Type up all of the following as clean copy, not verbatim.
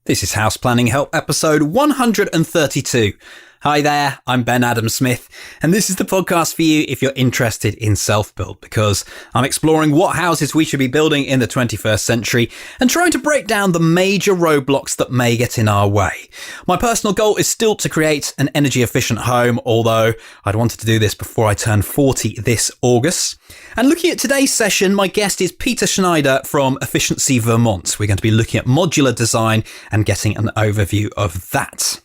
This is House Planning Help episode 132. Hi there, I'm Ben Adam Smith, and this is the podcast for you if you're interested in self-build, because I'm exploring what houses we should be building in the 21st century and trying to break down the major roadblocks that may get in our way. My personal goal is still to create an energy efficient home, although I'd wanted to do this before I turn 40 this August. And looking at today's session, my guest is Peter Schneider from Efficiency Vermont. We're going to be looking at modular design and getting an overview of that.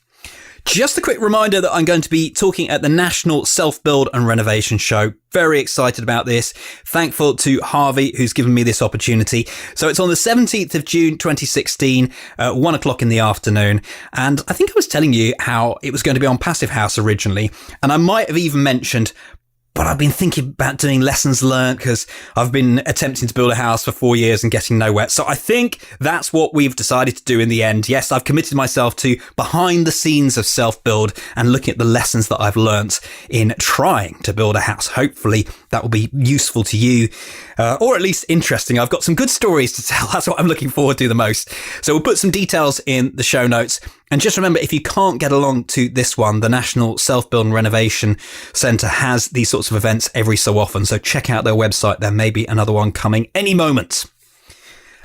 Just a quick reminder that I'm going to be talking at the National Self-Build and Renovation Show. Very excited about this. Thankful to Harvey, who's given me this opportunity. So it's on the 17th of June, 2016, 1 o'clock in the afternoon. And I think I was telling you how it was going to be on Passivhaus originally. And I might have even mentioned, but I've been thinking about doing lessons learned because I've been attempting to build a house for 4 years and getting nowhere. So I think that's what we've decided to do in the end. Yes, I've committed myself to behind the scenes of self-build and looking at the lessons that I've learnt in trying to build a house. Hopefully that will be useful to you, or at least interesting. I've got some good stories to tell. That's what I'm looking forward to the most. So we'll put some details in the show notes. And just remember, if you can't get along to this one, the National Self-Build and Renovation Centre has these sorts of events every so often. So check out their website. There may be another one coming any moment.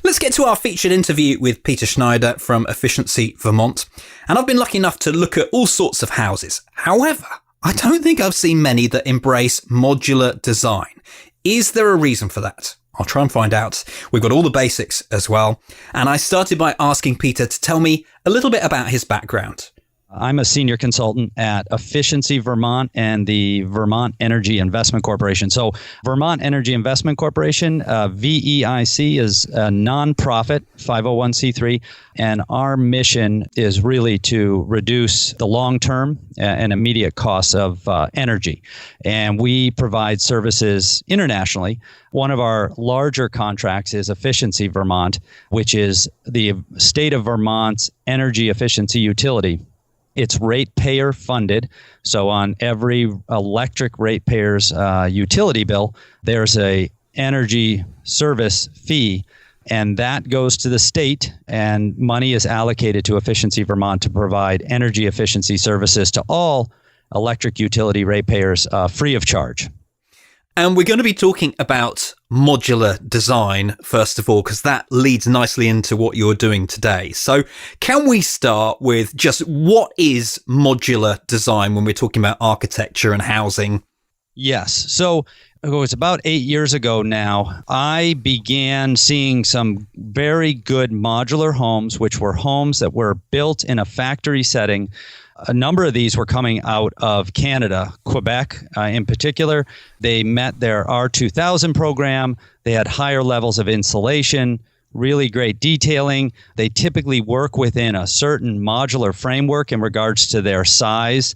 Let's get to our featured interview with Peter Schneider from Efficiency Vermont. And I've been lucky enough to look at all sorts of houses. However, I don't think I've seen many that embrace modular design. Is there a reason for that? I'll try and find out. We've got all the basics as well. And I started by asking Peter to tell me a little bit about his background. I'm a senior consultant at Efficiency Vermont and the Vermont Energy Investment Corporation. So Vermont Energy Investment Corporation, VEIC, is a nonprofit 501c3, and our mission is really to reduce the long-term and immediate costs of energy. And we provide services internationally. One of our larger contracts is Efficiency Vermont, which is the state of Vermont's energy efficiency utility. It's ratepayer funded. So on every electric ratepayer's utility bill, there's a energy service fee, and that goes to the state, and money is allocated to Efficiency Vermont to provide energy efficiency services to all electric utility ratepayers free of charge. And we're going to be talking about modular design, first of all, because that leads nicely into what you're doing today. So can we start with just what is modular design when we're talking about architecture and housing? Yes. So it was about 8 years ago now, I began seeing some very good modular homes, which were homes that were built in a factory setting. A number of these were coming out of Canada, Quebec in particular. They met their R2000 program. They had higher levels of insulation, really great detailing. They typically work within a certain modular framework in regards to their size,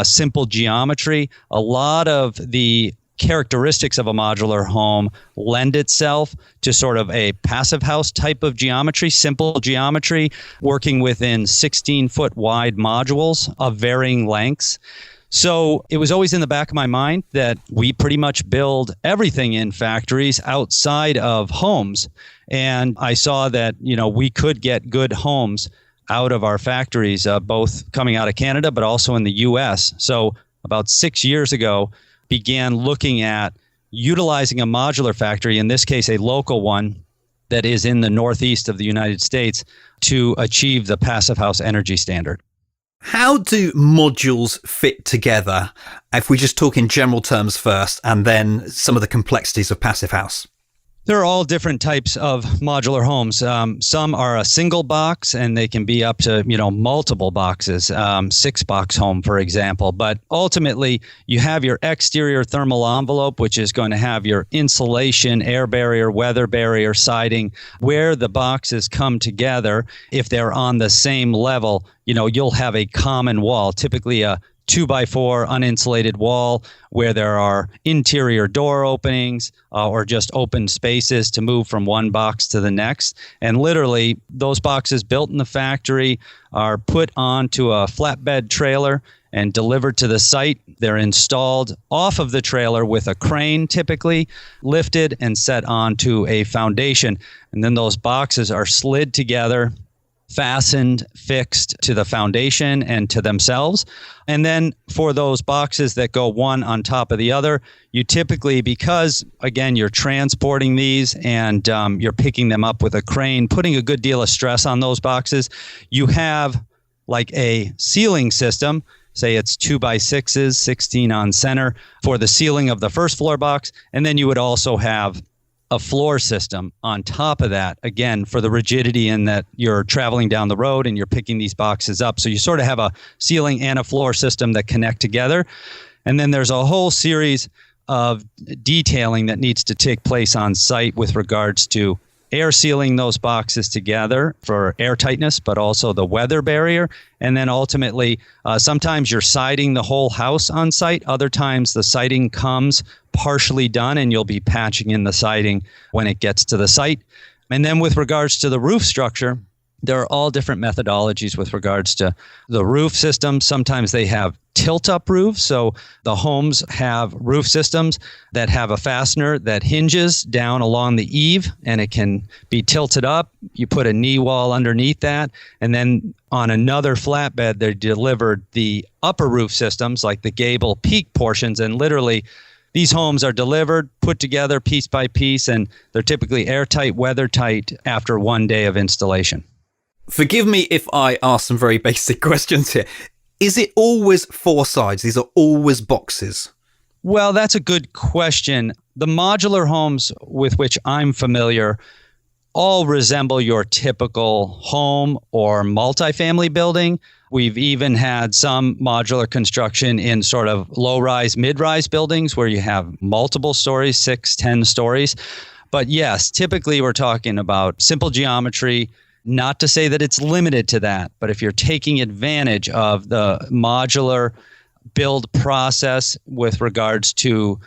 simple geometry. A lot of the characteristics of a modular home lend itself to sort of a Passivhaus type of geometry, simple geometry, working within 16-foot wide modules of varying lengths. So it was always in the back of my mind that we pretty much build everything in factories outside of homes. And I saw that, we could get good homes out of our factories, both coming out of Canada, but also in the US. So about 6 years ago, began looking at utilizing a modular factory, in this case a local one that is in the northeast of the United States, to achieve the Passivhaus energy standard. How do modules fit together, if we just talk in general terms first, and then some of the complexities of Passivhaus? There are all different types of modular homes. Some are a single box, and they can be up to, multiple boxes, 6-box home, for example. But ultimately, you have your exterior thermal envelope, which is going to have your insulation, air barrier, weather barrier, siding. Where the boxes come together, if they're on the same level, you'll have a common wall, typically a 2x4 uninsulated wall where there are interior door openings or just open spaces to move from one box to the next. And literally, those boxes built in the factory are put onto a flatbed trailer and delivered to the site. They're installed off of the trailer with a crane, typically lifted and set onto a foundation. And then those boxes are slid together fastened, fixed to the foundation and to themselves. And then for those boxes that go one on top of the other, you typically, because again, you're transporting these and you're picking them up with a crane, putting a good deal of stress on those boxes, you have like a ceiling system. Say it's 2x6s, 16 on center for the ceiling of the first floor box. And then you would also have a floor system on top of that, again, for the rigidity in that you're traveling down the road and you're picking these boxes up. So you sort of have a ceiling and a floor system that connect together. And then there's a whole series of detailing that needs to take place on site with regards to air sealing those boxes together for air tightness, but also the weather barrier. And then ultimately, sometimes you're siding the whole house on site. Other times the siding comes partially done and you'll be patching in the siding when it gets to the site. And then with regards to the roof structure, there are all different methodologies with regards to the roof system. Sometimes they have tilt-up roofs. So the homes have roof systems that have a fastener that hinges down along the eave and it can be tilted up. You put a knee wall underneath that. And then on another flatbed, they delivered the upper roof systems like the gable peak portions. And literally, these homes are delivered, put together piece by piece, and they're typically airtight, weathertight after one day of installation. Forgive me if I ask some very basic questions here. Is it always four sides? These are always boxes? Well, that's a good question. The modular homes with which I'm familiar all resemble your typical home or multifamily building. We've even had some modular construction in sort of low-rise, mid-rise buildings where you have multiple stories, 6, 10 stories. But yes, typically we're talking about simple geometry. Not to say that it's limited to that, but if you're taking advantage of the modular build process with regards to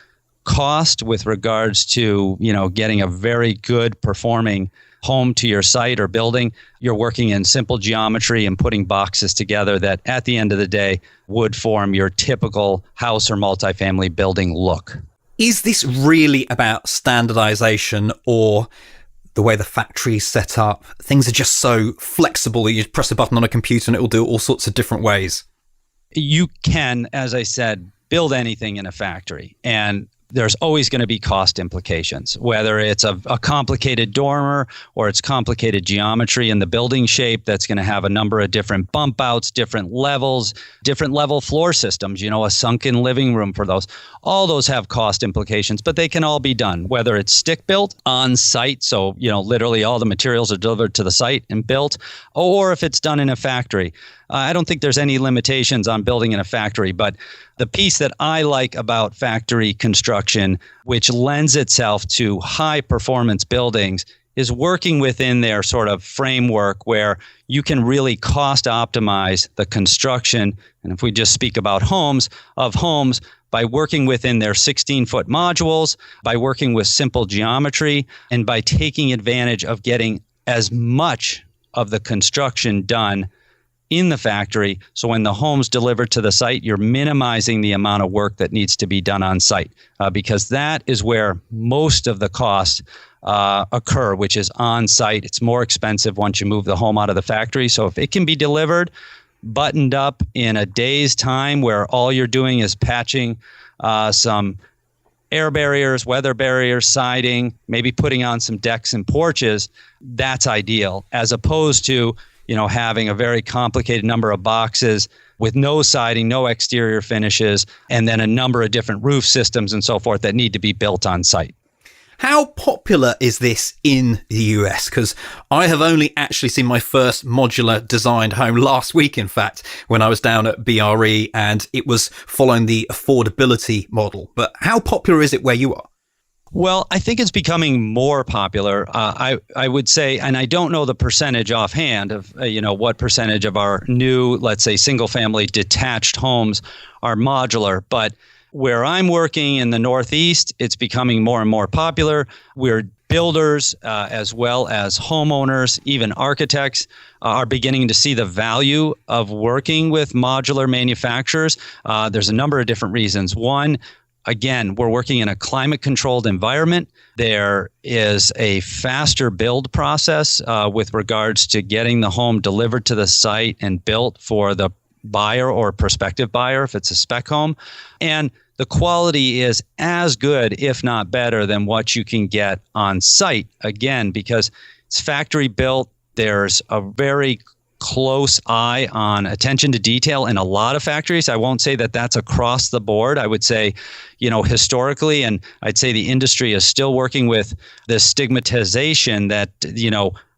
cost, with regards to, getting a very good performing home to your site or building, you're working in simple geometry and putting boxes together that at the end of the day would form your typical house or multifamily building look. Is this really about standardization, or the way the factory is set up, things are just so flexible that you press a button on a computer and it will do it all sorts of different ways? You can, as I said, build anything in a factory. And there's always going to be cost implications, whether it's a complicated dormer or it's complicated geometry in the building shape that's going to have a number of different bump outs, different levels, different level floor systems, a sunken living room for those. All those have cost implications, but they can all be done, whether it's stick built on site. So, literally all the materials are delivered to the site and built, or if it's done in a factory. I don't think there's any limitations on building in a factory, but the piece that I like about factory construction, which lends itself to high performance buildings, is working within their sort of framework where you can really cost optimize the construction. And if we just speak about homes, by working within their 16-foot modules, by working with simple geometry, and by taking advantage of getting as much of the construction done in the factory. So when the home's delivered to the site, you're minimizing the amount of work that needs to be done on site, because that is where most of the costs occur, which is on site. It's more expensive once you move the home out of the factory. So if it can be delivered, buttoned up in a day's time where all you're doing is patching some air barriers, weather barriers, siding, maybe putting on some decks and porches, that's ideal, as opposed to having a very complicated number of boxes with no siding, no exterior finishes, and then a number of different roof systems and so forth that need to be built on site. How popular is this in the US? Because I have only actually seen my first modular designed home last week, in fact, when I was down at BRE, and it was following the affordability model. But how popular is it where you are? Well, I think it's becoming more popular. I would say, and I don't know the percentage offhand of, what percentage of our new, let's say, single family detached homes are modular. But where I'm working in the Northeast, it's becoming more and more popular. We're builders as well as homeowners, even architects are beginning to see the value of working with modular manufacturers. There's a number of different reasons. One, again, we're working in a climate controlled environment. There is a faster build process with regards to getting the home delivered to the site and built for the buyer or prospective buyer if it's a spec home. And the quality is as good, if not better, than what you can get on site. Again, because it's factory built, there's a very close eye on attention to detail in a lot of factories. I won't say that that's across the board. I would say, historically, and I'd say the industry is still working with the stigmatization that,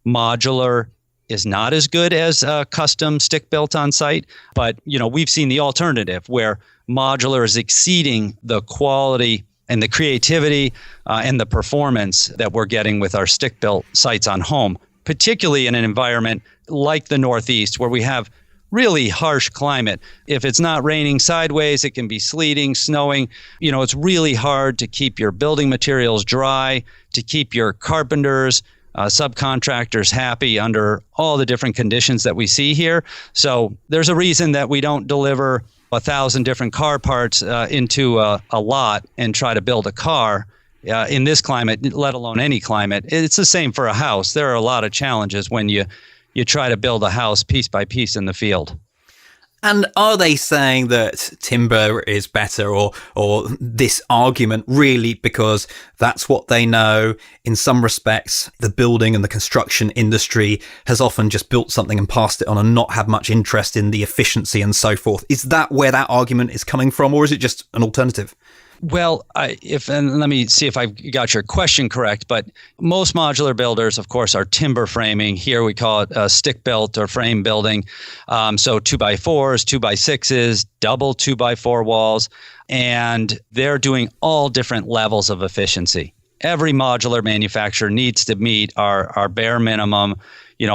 modular is not as good as custom stick built on site. But, we've seen the alternative where modular is exceeding the quality and the creativity and the performance that we're getting with our stick built sites on home, particularly in an environment like the Northeast where we have really harsh climate. If it's not raining sideways, it can be sleeting, snowing. It's really hard to keep your building materials dry, to keep your carpenters, subcontractors happy under all the different conditions that we see here. So there's a reason that we don't deliver 1,000 different car parts into a lot and try to build a car in this climate, let alone any climate. It's the same for a house. There are a lot of challenges when you try to build a house piece by piece in the field. And are they saying that timber is better or this argument really because that's what they know? In some respects, the building and the construction industry has often just built something and passed it on and not had much interest in the efficiency and so forth. Is that where that argument is coming from, or is it just an alternative? Well, and let me see if I got your question correct, but most modular builders, of course, are timber framing. Here we call it stick built or frame building. So 2x4s, 2x6s, double 2x4 walls, and they're doing all different levels of efficiency. Every modular manufacturer needs to meet our bare minimum,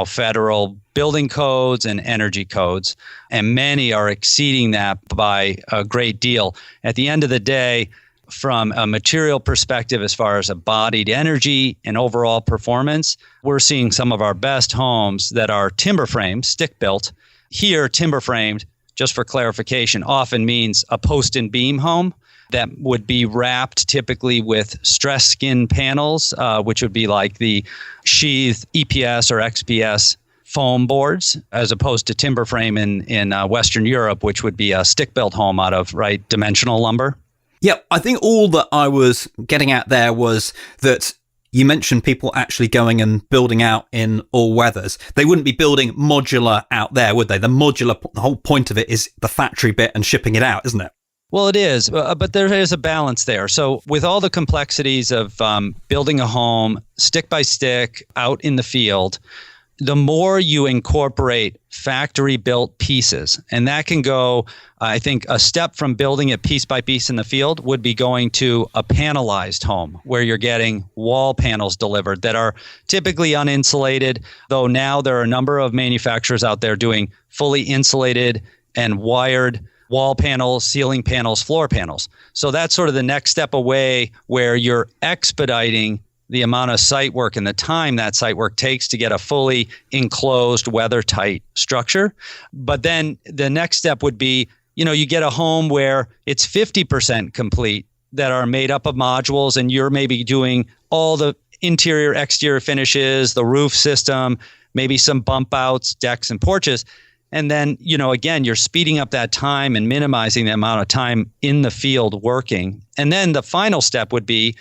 federal building codes and energy codes, and many are exceeding that by a great deal. At the end of the day, from a material perspective, as far as embodied energy and overall performance, we're seeing some of our best homes that are timber framed, stick built. Here, timber framed, just for clarification, often means a post and beam home that would be wrapped typically with stress skin panels, which would be like the sheathed EPS or XPS foam boards, as opposed to timber frame in Western Europe, which would be a stick-built home out of, dimensional lumber. Yeah, I think all that I was getting at there was that you mentioned people actually going and building out in all weathers. They wouldn't be building modular out there, would they? The whole point of it is the factory bit and shipping it out, isn't it? Well, it is, but there is a balance there. So with all the complexities of building a home stick by stick out in the field, the more you incorporate factory built pieces, and that can go, I think, a step from building it piece by piece in the field would be going to a panelized home where you're getting wall panels delivered that are typically uninsulated, though now there are a number of manufacturers out there doing fully insulated and wired wall panels, ceiling panels, floor panels. So that's sort of the next step away where you're expediting the amount of site work and the time that site work takes to get a fully enclosed, weather-tight structure. But then the next step would be, you get a home where it's 50% complete that are made up of modules, and you're maybe doing all the interior, exterior finishes, the roof system, maybe some bump outs, decks, and porches. And then, again, you're speeding up that time and minimizing the amount of time in the field working. And then the final step would be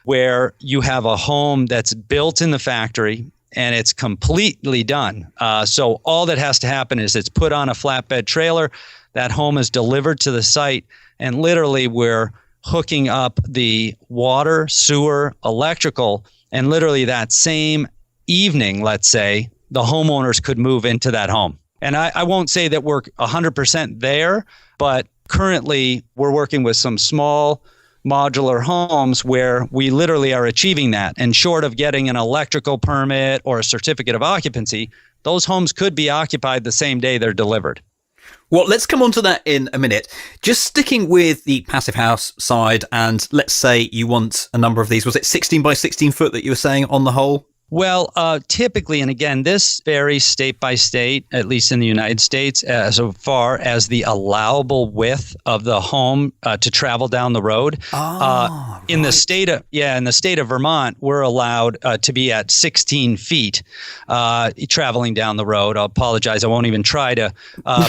where you have a home that's built in the factory and it's completely done. So all that has to happen is it's put on a flatbed trailer, that home is delivered to the site, and literally we're hooking up the water, sewer, electrical, and literally that same evening, let's say, the homeowners could move into that home. And I won't say that we're 100% there, but currently we're working with some small modular homes where we literally are achieving that. And short of getting an electrical permit or a certificate of occupancy, those homes could be occupied the same day they're delivered. Well, let's come on to that in a minute. Just sticking with the Passivhaus side, and let's say you want a number of these. Was it 16 by 16 foot that you were saying on the whole? Well, typically, and again, this varies state by state, at least in the United States, as far as the allowable width of the home to travel down the road. In the state of Vermont, we're allowed to be at 16 feet traveling down the road. I'll apologize. I won't even try to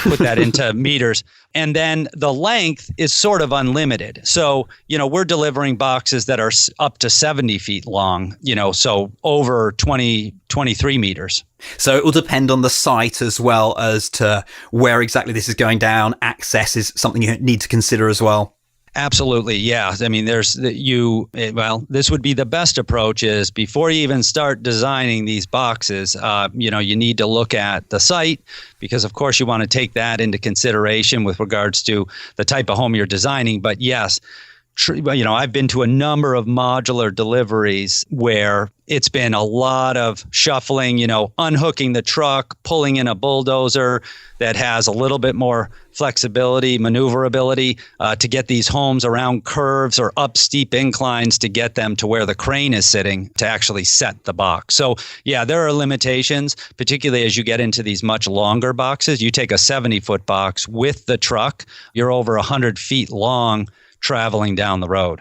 put that into meters. And then the length is sort of unlimited. So, we're delivering boxes that are up to 70 feet long, so over 23 meters. So it will depend on the site as well as to where exactly this is going down. Access is something you need to consider as well. Absolutely. Yeah. I mean, this would be the best approach is before you even start designing these boxes, you need to look at the site because, of course, you want to take that into consideration with regards to the type of home you're designing. But yes, I've been to a number of modular deliveries where it's been a lot of shuffling, unhooking the truck, pulling in a bulldozer that has a little bit more flexibility, maneuverability to get these homes around curves or up steep inclines to get them to where the crane is sitting to actually set the box. So, yeah, there are limitations, particularly as you get into these much longer boxes. You take a 70-foot box with the truck, you're over 100 feet long traveling down the road.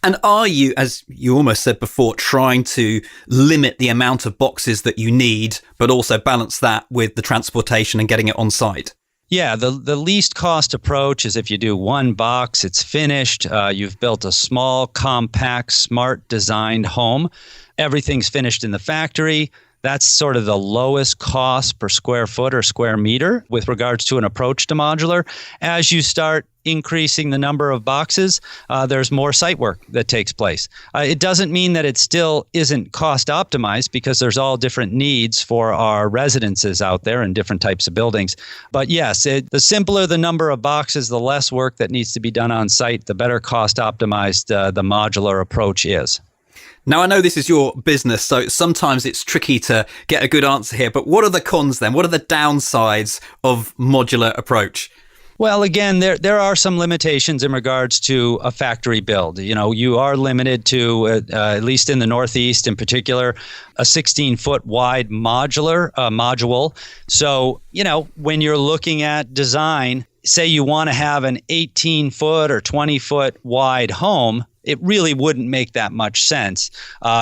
And are you, as you almost said before, trying to limit the amount of boxes that you need, but also balance that with the transportation and getting it on site? Yeah, the least cost approach is if you do one box, it's finished. You've built a small, compact, smart designed home. Everything's finished in the factory. That's sort of the lowest cost per square foot or square meter with regards to an approach to modular. As you start increasing the number of boxes, there's more site work that takes place. It doesn't mean that it still isn't cost optimized because there's all different needs for our residences out there and different types of buildings. But yes, the simpler the number of boxes, the less work that needs to be done on site, the better cost optimized the modular approach is. Now, I know this is your business, so sometimes it's tricky to get a good answer here, but what are the cons then? What are the downsides of modular approach? Well, again, there are some limitations in regards to a factory build. You are limited to, at least in the Northeast in particular, a 16-foot wide module. So, when you're looking at design, say you want to have an 18-foot or 20-foot wide home, it really wouldn't make that much sense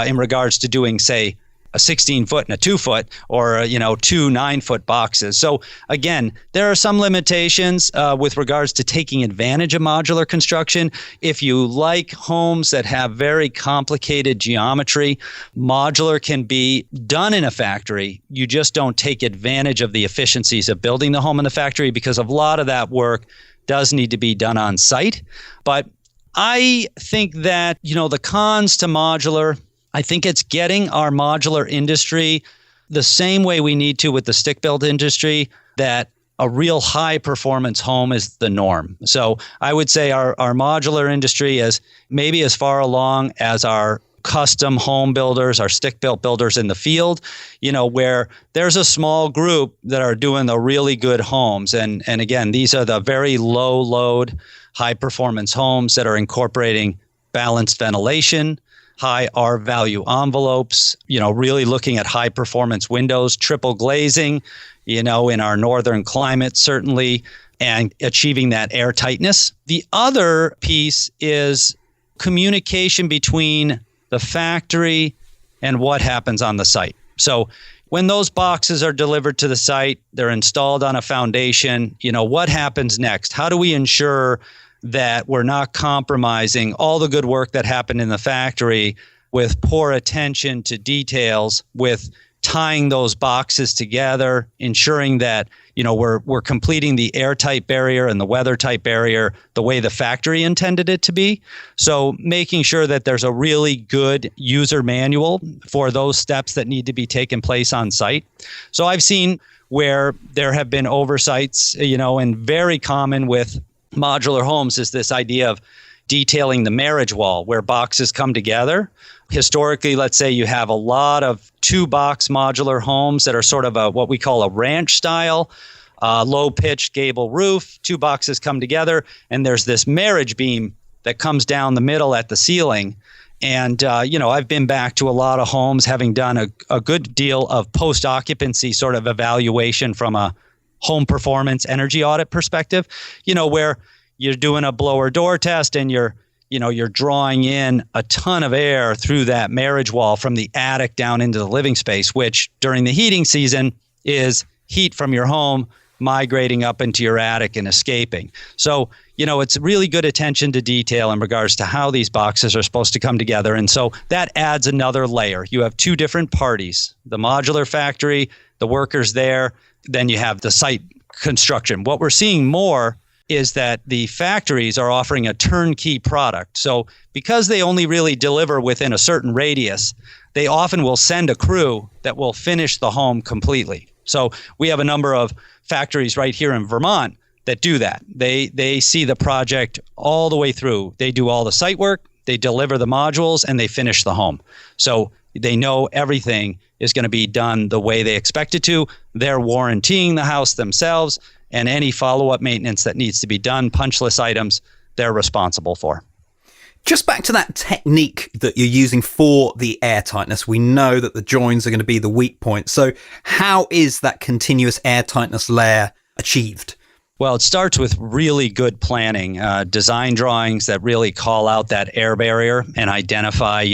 in regards to doing, say, a 16-foot and a 2-foot or, 2 9-foot boxes. So again, there are some limitations with regards to taking advantage of modular construction. If you like homes that have very complicated geometry, modular can be done in a factory. You just don't take advantage of the efficiencies of building the home in the factory because a lot of that work does need to be done on site. But I think that, the cons to modular, I think it's getting our modular industry the same way we need to with the stick-built industry, that a real high-performance home is the norm. So I would say our modular industry is maybe as far along as our custom home builders, our stick-built builders in the field, where there's a small group that are doing the really good homes. And again, these are the very low-load, high-performance homes that are incorporating balanced ventilation, high R-value envelopes, really looking at high-performance windows, triple glazing, in our northern climate, certainly, and achieving that air tightness. The other piece is communication between the factory and what happens on the site. So when those boxes are delivered to the site, they're installed on a foundation, what happens next? How do we ensure that we're not compromising all the good work that happened in the factory with poor attention to details, with tying those boxes together, ensuring that, we're completing the airtight barrier and the weather tight barrier the way the factory intended it to be. So making sure that there's a really good user manual for those steps that need to be taken place on site. So I've seen where there have been oversights, and very common with modular homes is this idea of detailing the marriage wall where boxes come together. Historically, let's say you have a lot of 2-box modular homes that are sort of what we call a ranch style, low-pitched gable roof. 2 boxes come together, and there's this marriage beam that comes down the middle at the ceiling. And, I've been back to a lot of homes, having done a good deal of post-occupancy sort of evaluation from a home performance energy audit perspective, where you're doing a blower door test and you're drawing in a ton of air through that marriage wall from the attic down into the living space, which during the heating season is heat from your home migrating up into your attic and escaping. So, it's really good attention to detail in regards to how these boxes are supposed to come together. And so that adds another layer. You have two different parties, the modular factory, the workers there, then you have the site construction. What we're seeing more is that the factories are offering a turnkey product. So because they only really deliver within a certain radius, they often will send a crew that will finish the home completely. So we have a number of factories right here in Vermont that do that. They see the project all the way through. They do all the site work, they deliver the modules, and they finish the home. So they know everything is going to be done the way they expect it to. They're warrantying the house themselves, and any follow-up maintenance that needs to be done, punch list items, they're responsible for. Just back to that technique that you're using for the air tightness. We know that the joins are going to be the weak point. So how is that continuous air tightness layer achieved? Well, it starts with really good planning, design drawings that really call out that air barrier and identify,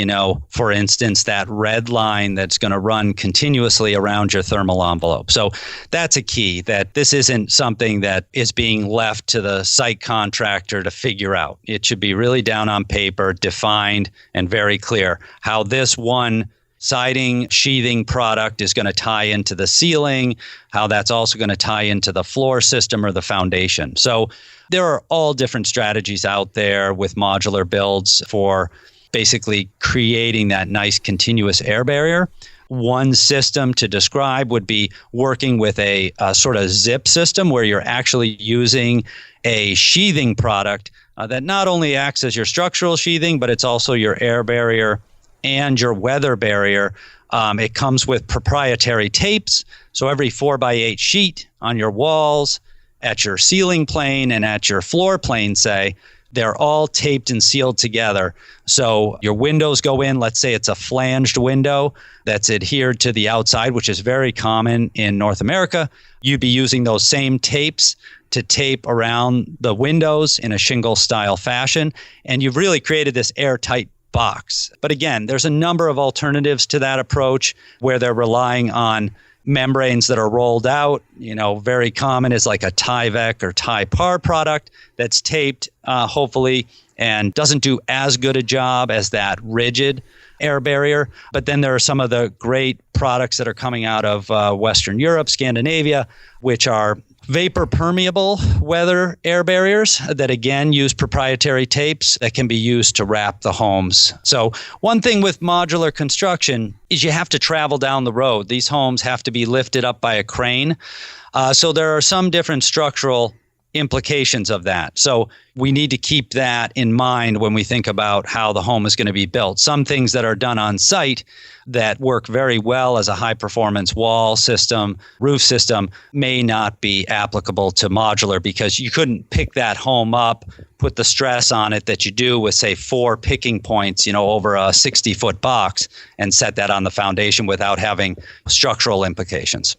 for instance, that red line that's going to run continuously around your thermal envelope. So that's a key, that this isn't something that is being left to the site contractor to figure out. It should be really down on paper, defined, and very clear how this one siding sheathing product is going to tie into the ceiling, how that's also going to tie into the floor system or the foundation. So there are all different strategies out there with modular builds for basically creating that nice continuous air barrier. One system to describe would be working with a sort of zip system where you're actually using a sheathing product that not only acts as your structural sheathing, but it's also your air barrier and your weather barrier. It comes with proprietary tapes. So every 4x8 sheet on your walls, at your ceiling plane, and at your floor plane, say, they're all taped and sealed together. So your windows go in, let's say it's a flanged window that's adhered to the outside, which is very common in North America. You'd be using those same tapes to tape around the windows in a shingle style fashion. And you've really created this airtight box. But again, there's a number of alternatives to that approach where they're relying on membranes that are rolled out. Very common is like a Tyvek or Ty-Par product that's taped, hopefully, and doesn't do as good a job as that rigid air barrier. But then there are some of the great products that are coming out of Western Europe, Scandinavia, which are vapor permeable weather air barriers that again use proprietary tapes that can be used to wrap the homes. So one thing with modular construction is you have to travel down the road. These homes have to be lifted up by a crane. So there are some different structural implications of that. So we need to keep that in mind when we think about how the home is going to be built. Some things that are done on site that work very well as a high performance wall system, roof system, may not be applicable to modular because you couldn't pick that home up, put the stress on it that you do with, say, 4 picking points, over a 60-foot box and set that on the foundation without having structural implications.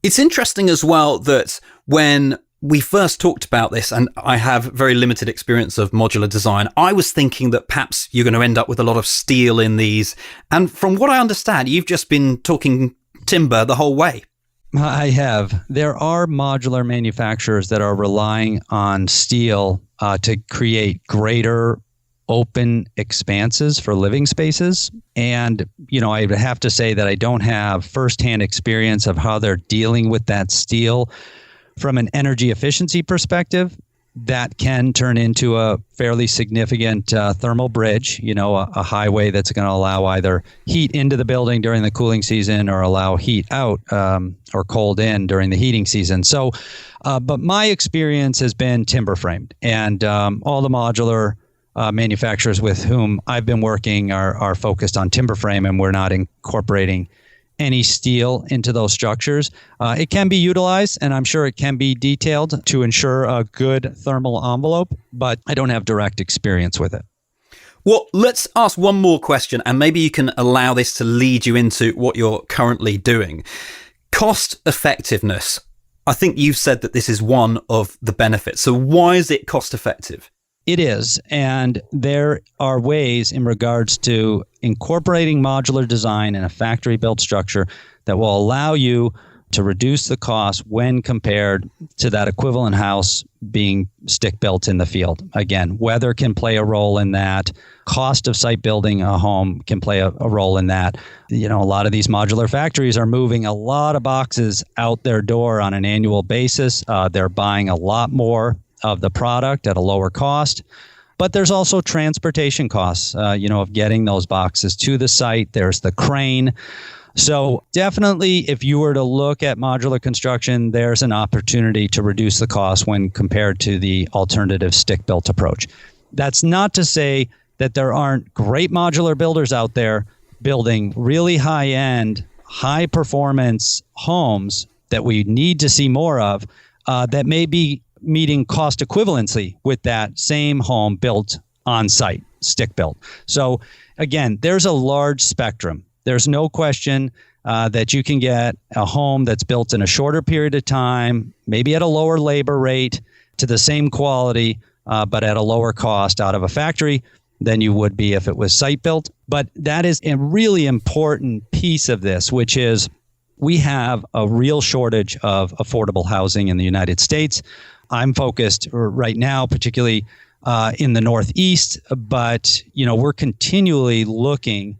It's interesting as well that when we first talked about this, and I have very limited experience of modular design, I was thinking that perhaps you're going to end up with a lot of steel in these. And from what I understand, you've just been talking timber the whole way. I have. There are modular manufacturers that are relying on steel to create greater open expanses for living spaces. And, I would have to say that I don't have firsthand experience of how they're dealing with that steel. From an energy efficiency perspective, that can turn into a fairly significant thermal bridge, a highway that's going to allow either heat into the building during the cooling season or allow heat out or cold in during the heating season. So, but my experience has been timber framed, and all the modular manufacturers with whom I've been working are focused on timber frame, and we're not incorporating any steel into those structures. It can be utilized, and I'm sure it can be detailed to ensure a good thermal envelope, but I don't have direct experience with it. Well, let's ask one more question, and maybe you can allow this to lead you into what you're currently doing. Cost effectiveness. I think you've said that this is one of the benefits. So why is it cost effective? It is. And there are ways in regards to incorporating modular design in a factory built structure that will allow you to reduce the cost when compared to that equivalent house being stick built in the field. Again, weather can play a role in that. Cost of site building a home can play a role in that. A lot of these modular factories are moving a lot of boxes out their door on an annual basis. They're buying a lot more of the product at a lower cost. But there's also transportation costs, of getting those boxes to the site. There's the crane. So definitely, if you were to look at modular construction, there's an opportunity to reduce the cost when compared to the alternative stick-built approach. That's not to say that there aren't great modular builders out there building really high-end, high-performance homes that we need to see more of that may be meeting cost equivalency with that same home built on-site, stick-built. So again, there's a large spectrum. There's no question that you can get a home that's built in a shorter period of time, maybe at a lower labor rate, to the same quality, but at a lower cost out of a factory than you would be if it was site built. But that is a really important piece of this, which is we have a real shortage of affordable housing in the United States. I'm focused right now, particularly in the Northeast, but we're continually looking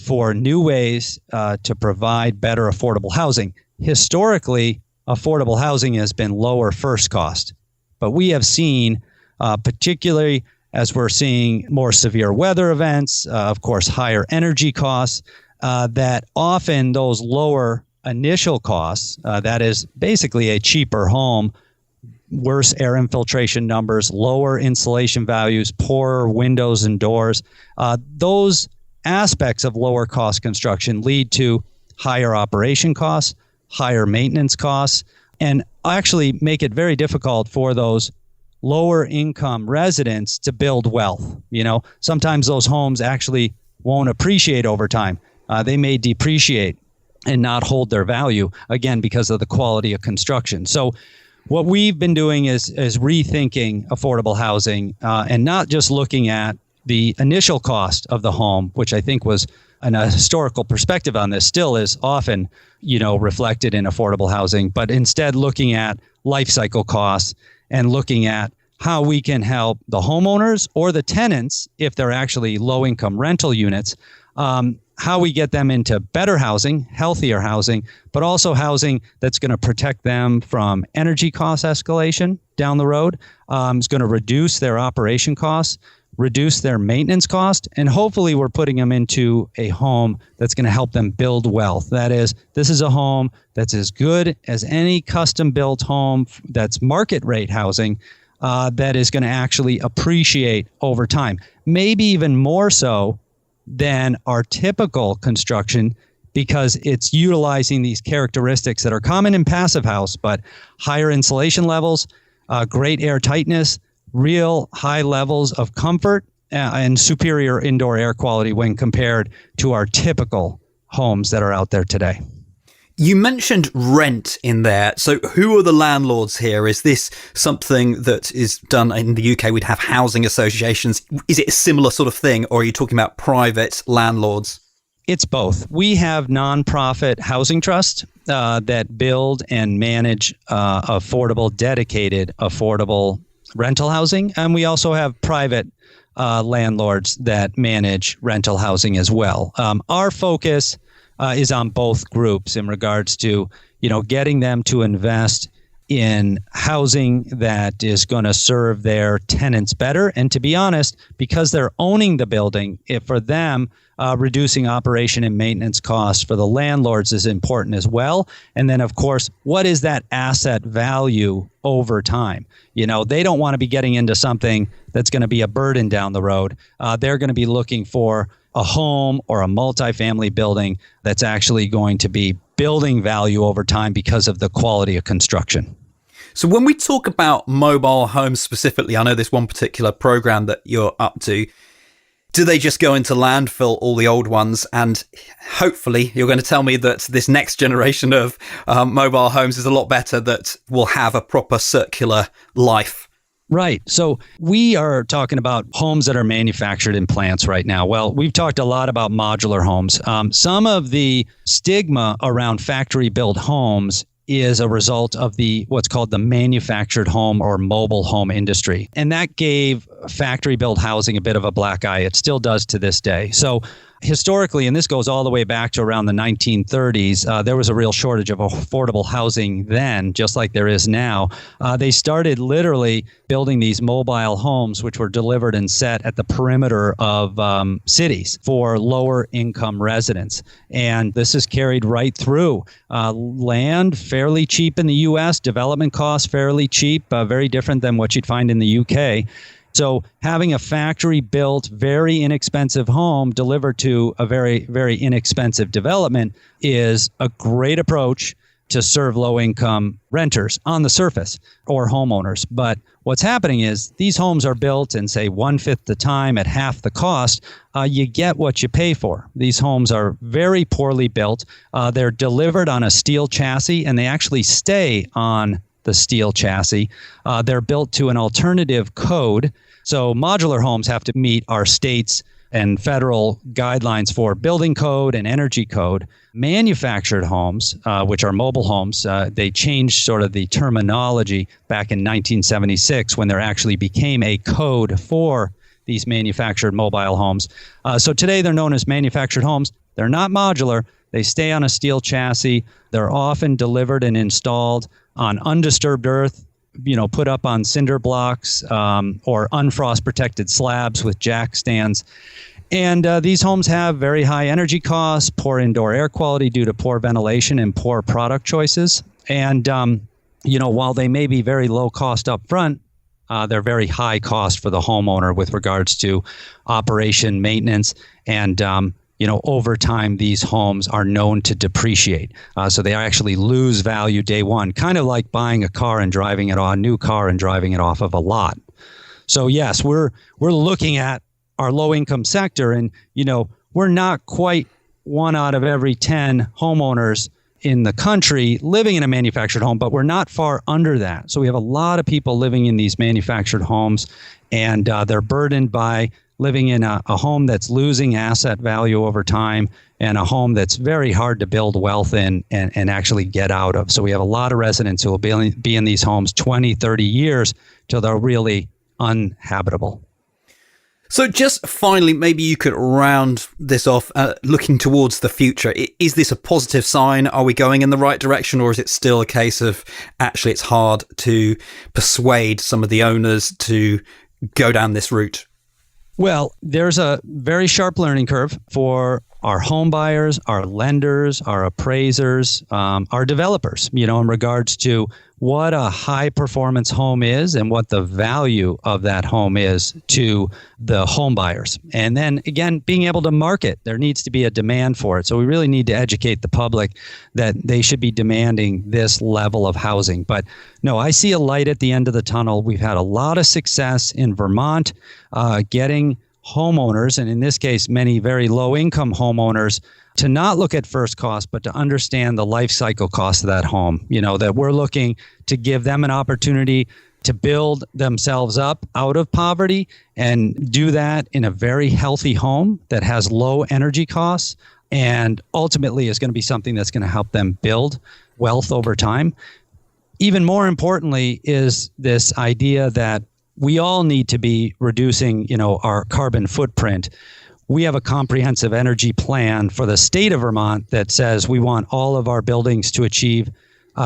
for new ways to provide better affordable housing. Historically, affordable housing has been lower first cost, but we have seen, particularly as we're seeing more severe weather events, of course, higher energy costs, that often those lower initial costs, that is basically a cheaper home, worse air infiltration numbers, lower insulation values, poorer windows and doors, those aspects of lower cost construction lead to higher operation costs, higher maintenance costs, and actually make it very difficult for those lower income residents to build wealth. Sometimes those homes actually won't appreciate over time. They may depreciate and not hold their value, again, because of the quality of construction. So what we've been doing is rethinking affordable housing and not just looking at the initial cost of the home, which I think was a historical perspective on this, still is often, reflected in affordable housing, but instead looking at life cycle costs and looking at how we can help the homeowners or the tenants, if they're actually low-income rental units, how we get them into better housing, healthier housing, but also housing that's going to protect them from energy cost escalation down the road, is going to reduce their operation costs, reduce their maintenance cost, and hopefully we're putting them into a home that's going to help them build wealth. That is, this is a home that's as good as any custom-built home that's market rate housing that is going to actually appreciate over time, maybe even more so than our typical construction, because it's utilizing these characteristics that are common in Passivhaus, but higher insulation levels, great air tightness, real high levels of comfort, and superior indoor air quality when compared to our typical homes that are out there today. You mentioned rent in there. So who are the landlords here? Is this something that is done in the UK? We'd have housing associations. Is it a similar sort of thing, or are you talking about private landlords? It's both. We have nonprofit housing trusts that build and manage dedicated affordable rental housing. And we also have private landlords that manage rental housing as well. Our focus is on both groups in regards to, getting them to invest in housing that is going to serve their tenants better. And to be honest, because they're owning the building, for them, reducing operation and maintenance costs for the landlords is important as well. And then, of course, what is that asset value over time? They don't want to be getting into something that's going to be a burden down the road. They're going to be looking for a home or a multifamily building that's actually going to be building value over time because of the quality of construction. So when we talk about mobile homes specifically, I know there's one particular program that you're up to. Do they just go into landfill, all the old ones? And hopefully you're going to tell me that this next generation of mobile homes is a lot better, that will have a proper circular life. Right. So we are talking about homes that are manufactured in plants right now. Well, we've talked a lot about modular homes. Some of the stigma around factory-built homes is a result of what's called the manufactured home or mobile home industry. And that gave factory-built housing a bit of a black eye. It still does to this day. So historically, and this goes all the way back to around the 1930s, there was a real shortage of affordable housing then, just like there is now. They started literally building these mobile homes, which were delivered and set at the perimeter of cities for lower income residents. And this is carried right through. Land, fairly cheap in the U.S., development costs, fairly cheap, very different than what you'd find in the U.K. So having a factory-built, very inexpensive home delivered to a very, very inexpensive development is a great approach to serve low-income renters on the surface or homeowners. But what's happening is these homes are built in, say, 1/5 the time at half the cost. You get what you pay for. These homes are very poorly built. They're delivered on a steel chassis, and they actually stay on the steel chassis. They're built to an alternative code. So modular homes have to meet our states and federal guidelines for building code and energy code. Manufactured homes, which are mobile homes, they changed sort of the terminology back in 1976 when there actually became a code for these manufactured mobile homes. So today they're known as manufactured homes. They're not modular. They stay on a steel chassis. They're often delivered and installed on undisturbed earth, put up on cinder blocks or unfrost protected slabs with jack stands. And these homes have very high energy costs, poor indoor air quality due to poor ventilation and poor product choices. And, while they may be very low cost up front, they're very high cost for the homeowner with regards to operation, maintenance, and over time, these homes are known to depreciate. So they actually lose value day one, kind of like buying a car and driving it on a new car and driving it off of a lot. So yes, we're looking at our low income sector, and we're not quite 1 out of every 10 homeowners in the country living in a manufactured home, but we're not far under that. So we have a lot of people living in these manufactured homes, and they're burdened by living in a home that's losing asset value over time, and a home that's very hard to build wealth in and actually get out of. So we have a lot of residents who will be in these homes 20, 30 years till they're really uninhabitable. So just finally, maybe you could round this off, looking towards the future. Is this a positive sign? Are we going in the right direction, or is it still a case of actually it's hard to persuade some of the owners to go down this route? Well, there's a very sharp learning curve for our home buyers, our lenders, our appraisers, our developers, in regards to what a high performance home is and what the value of that home is to the home buyers. And then again, being able to market, there needs to be a demand for it. So we really need to educate the public that they should be demanding this level of housing. But no, I see a light at the end of the tunnel. We've had a lot of success in Vermont getting homeowners, and in this case, many very low-income homeowners, to not look at first cost, but to understand the life cycle cost of that home. That we're looking to give them an opportunity to build themselves up out of poverty and do that in a very healthy home that has low energy costs and ultimately is going to be something that's going to help them build wealth over time. Even more importantly is this idea that we all need to be reducing, our carbon footprint. We have a comprehensive energy plan for the state of Vermont that says we want all of our buildings to achieve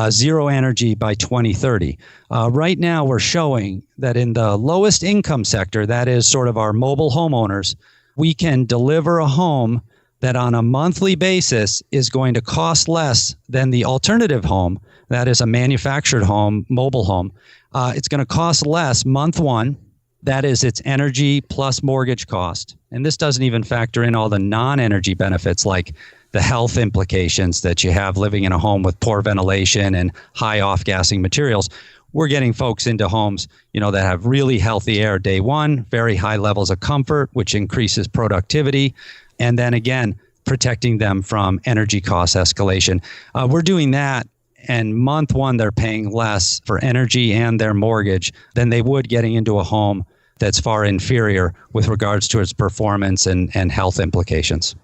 zero energy by 2030. Right now, we're showing that in the lowest income sector, that is sort of our mobile homeowners, we can deliver a home that on a monthly basis is going to cost less than the alternative home, that is a manufactured home, mobile home. It's going to cost less month one. That is its energy plus mortgage cost. And this doesn't even factor in all the non-energy benefits like the health implications that you have living in a home with poor ventilation and high off-gassing materials. we're getting folks into homes, that have really healthy air day one, very high levels of comfort, which increases productivity. And then again, protecting them from energy cost escalation. We're doing that. And month one, they're paying less for energy and their mortgage than they would getting into a home that's far inferior with regards to its performance and health implications.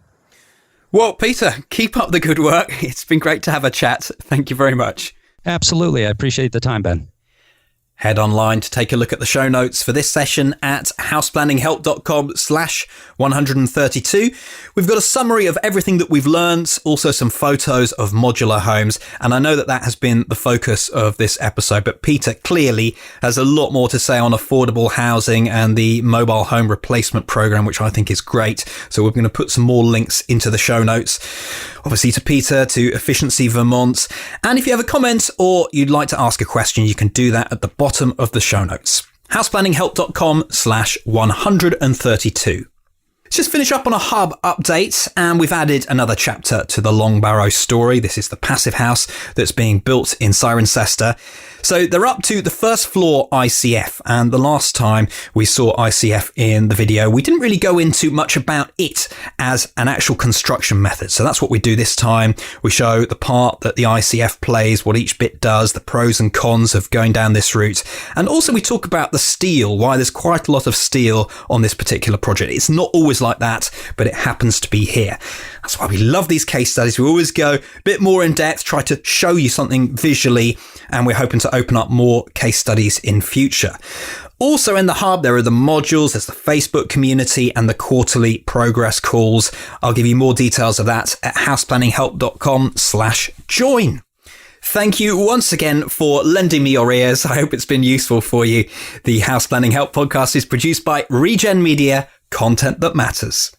Well, Peter, keep up the good work. It's been great to have a chat. Thank you very much. Absolutely. I appreciate the time, Ben. Head online to take a look at the show notes for this session at houseplanninghelp.com/132. We've got a summary of everything that we've learned, also some photos of modular homes. And I know that has been the focus of this episode, but Peter clearly has a lot more to say on affordable housing and the mobile home replacement program, which I think is great. So we're going to put some more links into the show notes, obviously to Peter, to Efficiency Vermont. And if you have a comment or you'd like to ask a question, you can do that at the bottom of the show notes. houseplanninghelp.com/132. Let's just finish up on a hub update, and we've added another chapter to the Long Barrow story. This is the Passivhaus that's being built in Cirencester. So they're up to the first floor ICF, and the last time we saw ICF in the video, we didn't really go into much about it as an actual construction method. So that's what we do this time. We show the part that the ICF plays, what each bit does, the pros and cons of going down this route. And also we talk about the steel, why there's quite a lot of steel on this particular project. It's not always like that, but it happens to be here. That's why we love these case studies. We always go a bit more in depth, try to show you something visually, and we're hoping to open up more case studies in future. Also in the hub, there are the modules, there's the Facebook community and the quarterly progress calls. I'll give you more details of that at houseplanninghelp.com/join. Thank you once again for lending me your ears. I hope it's been useful for you. The House Planning Help podcast is produced by Regen Media, content that matters.